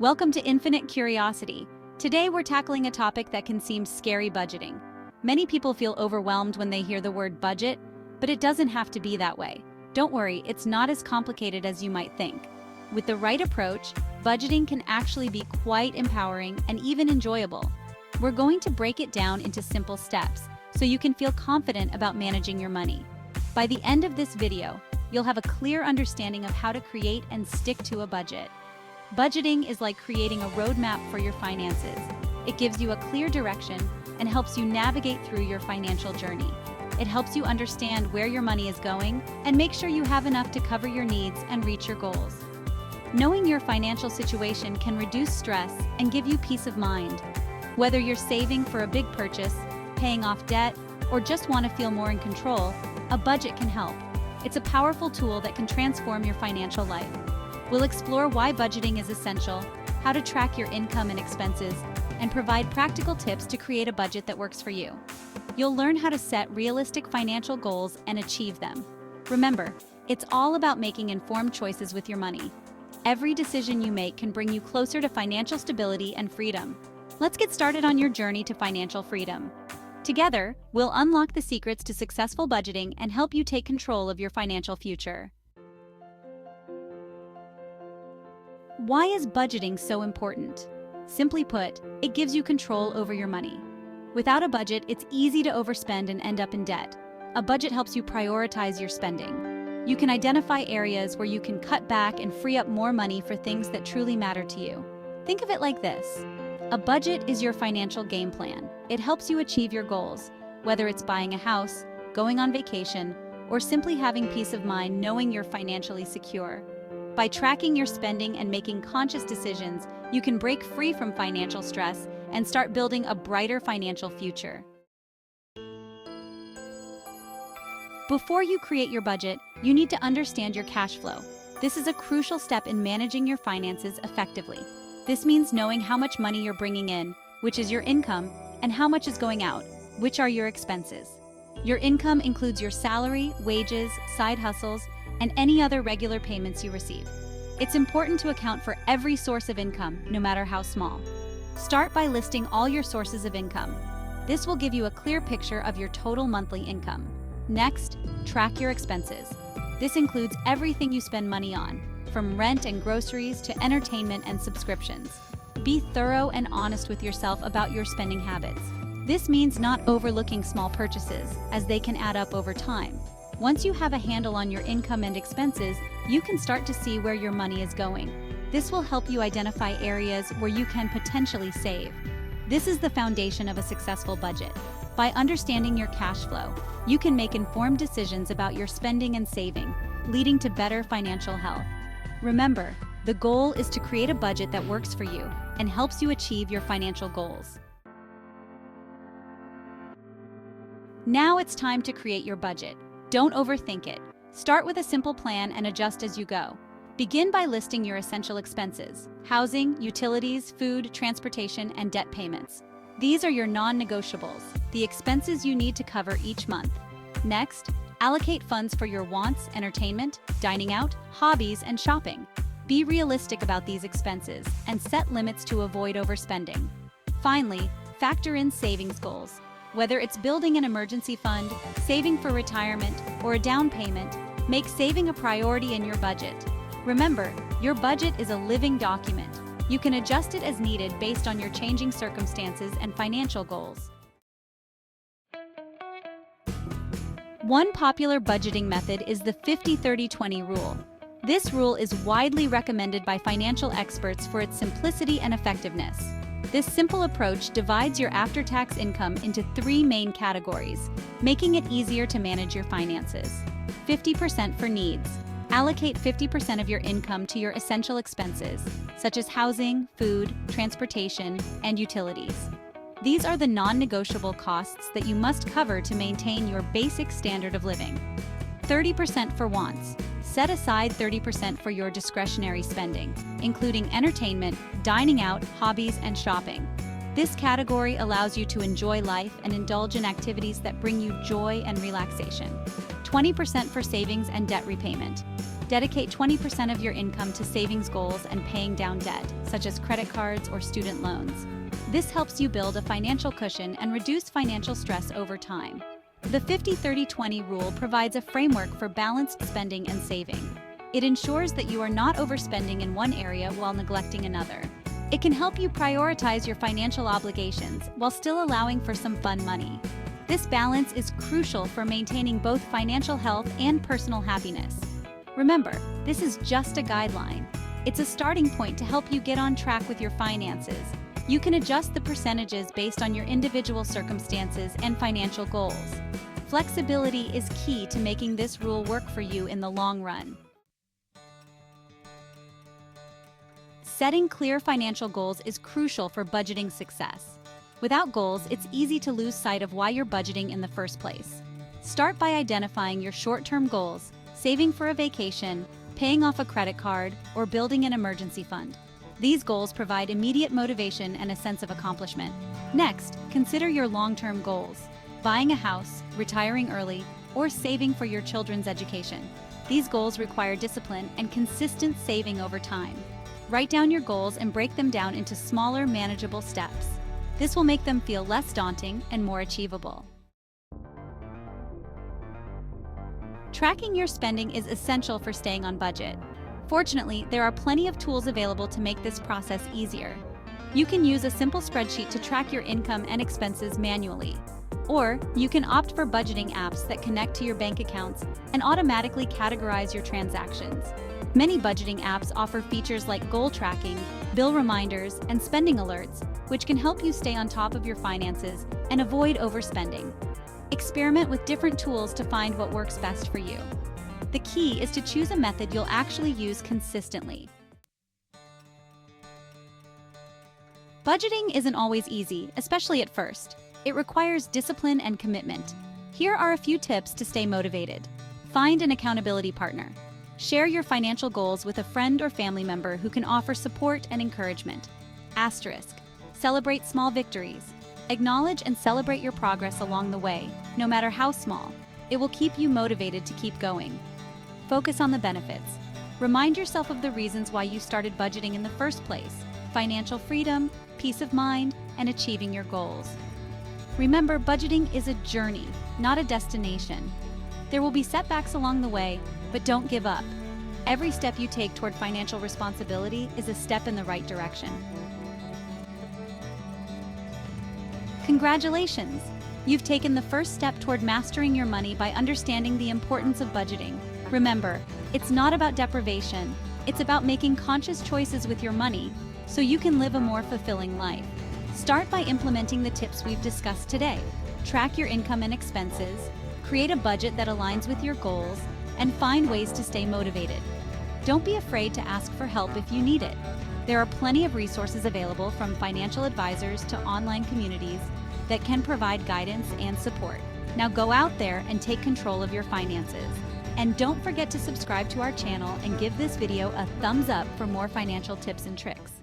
Welcome to Infinite Curiosity. Today we're tackling a topic that can seem scary: budgeting. Many people feel overwhelmed when they hear the word budget, but it doesn't have to be that way. Don't worry, it's not as complicated as you might think. With the right approach, budgeting can actually be quite empowering and even enjoyable. We're going to break it down into simple steps so you can feel confident about managing your money. By the end of this video, you'll have a clear understanding of how to create and stick to a budget. Budgeting is like creating a roadmap for your finances. It gives you a clear direction and helps you navigate through your financial journey. It helps you understand where your money is going and make sure you have enough to cover your needs and reach your goals. Knowing your financial situation can reduce stress and give you peace of mind. Whether you're saving for a big purchase, paying off debt, or just want to feel more in control, a budget can help. It's a powerful tool that can transform your financial life. We'll explore why budgeting is essential, how to track your income and expenses, and provide practical tips to create a budget that works for you. You'll learn how to set realistic financial goals and achieve them. Remember, it's all about making informed choices with your money. Every decision you make can bring you closer to financial stability and freedom. Let's get started on your journey to financial freedom. Together, we'll unlock the secrets to successful budgeting and help you take control of your financial future. Why is budgeting so important? Simply put, it gives you control over your money. Without a budget, it's easy to overspend and end up in debt. A budget helps you prioritize your spending. You can identify areas where you can cut back and free up more money for things that truly matter to you. Think of it like this. A budget is your financial game plan. It helps you achieve your goals, whether it's buying a house, going on vacation, or simply having peace of mind knowing you're financially secure. By tracking your spending and making conscious decisions, you can break free from financial stress and start building a brighter financial future. Before you create your budget, you need to understand your cash flow. This is a crucial step in managing your finances effectively. This means knowing how much money you're bringing in, which is your income, and how much is going out, which are your expenses. Your income includes your salary, wages, side hustles, and any other regular payments you receive. It's important to account for every source of income, no matter how small. Start by listing all your sources of income. This will give you a clear picture of your total monthly income. Next, track your expenses. This includes everything you spend money on, from rent and groceries to entertainment and subscriptions. Be thorough and honest with yourself about your spending habits. This means not overlooking small purchases, as they can add up over time. Once you have a handle on your income and expenses, you can start to see where your money is going. This will help you identify areas where you can potentially save. This is the foundation of a successful budget. By understanding your cash flow, you can make informed decisions about your spending and saving, leading to better financial health. Remember, the goal is to create a budget that works for you and helps you achieve your financial goals. Now it's time to create your budget. Don't overthink it. Start with a simple plan and adjust as you go. Begin by listing your essential expenses: housing, utilities, food, transportation, and debt payments. These are your non-negotiables, the expenses you need to cover each month. Next, allocate funds for your wants, entertainment, dining out, hobbies, and shopping. Be realistic about these expenses and set limits to avoid overspending. Finally, factor in savings goals. Whether it's building an emergency fund, saving for retirement, or a down payment, make saving a priority in your budget. Remember, your budget is a living document. You can adjust it as needed based on your changing circumstances and financial goals. One popular budgeting method is the 50-30-20 rule. This rule is widely recommended by financial experts for its simplicity and effectiveness. This simple approach divides your after-tax income into three main categories, making it easier to manage your finances. 50% for needs. Allocate 50% of your income to your essential expenses, such as housing, food, transportation, and utilities. These are the non-negotiable costs that you must cover to maintain your basic standard of living. 30% for wants. Set aside 30% for your discretionary spending, including entertainment, dining out, hobbies, and shopping. This category allows you to enjoy life and indulge in activities that bring you joy and relaxation. 20% for savings and debt repayment. Dedicate 20% of your income to savings goals and paying down debt, such as credit cards or student loans. This helps you build a financial cushion and reduce financial stress over time. The 50-30-20 rule provides a framework for balanced spending and saving. It ensures that you are not overspending in one area while neglecting another. It can help you prioritize your financial obligations while still allowing for some fun money. This balance is crucial for maintaining both financial health and personal happiness. Remember, this is just a guideline. It's a starting point to help you get on track with your finances. You can adjust the percentages based on your individual circumstances and financial goals. Flexibility is key to making this rule work for you in the long run. Setting clear financial goals is crucial for budgeting success. Without goals, it's easy to lose sight of why you're budgeting in the first place. Start by identifying your short-term goals, saving for a vacation, paying off a credit card, or building an emergency fund. These goals provide immediate motivation and a sense of accomplishment. Next, consider your long-term goals: buying a house, retiring early, or saving for your children's education. These goals require discipline and consistent saving over time. Write down your goals and break them down into smaller, manageable steps. This will make them feel less daunting and more achievable. Tracking your spending is essential for staying on budget. Fortunately, there are plenty of tools available to make this process easier. You can use a simple spreadsheet to track your income and expenses manually. Or you can opt for budgeting apps that connect to your bank accounts and automatically categorize your transactions. Many budgeting apps offer features like goal tracking, bill reminders, and spending alerts, which can help you stay on top of your finances and avoid overspending. Experiment with different tools to find what works best for you. The key is to choose a method you'll actually use consistently. Budgeting isn't always easy, especially at first. It requires discipline and commitment. Here are a few tips to stay motivated. Find an accountability partner. Share your financial goals with a friend or family member who can offer support and encouragement. Asterisk. Celebrate small victories. Acknowledge and celebrate your progress along the way, no matter how small. It will keep you motivated to keep going. Focus on the benefits. Remind yourself of the reasons why you started budgeting in the first place: financial freedom, peace of mind, and achieving your goals. Remember, budgeting is a journey, not a destination. There will be setbacks along the way, but don't give up. Every step you take toward financial responsibility is a step in the right direction. Congratulations! You've taken the first step toward mastering your money by understanding the importance of budgeting. Remember, it's not about deprivation. It's about making conscious choices with your money so you can live a more fulfilling life. Start by implementing the tips we've discussed today. Track your income and expenses, create a budget that aligns with your goals, and find ways to stay motivated. Don't be afraid to ask for help if you need it. There are plenty of resources available, from financial advisors to online communities, that can provide guidance and support. Now go out there and take control of your finances. And don't forget to subscribe to our channel and give this video a thumbs up for more financial tips and tricks.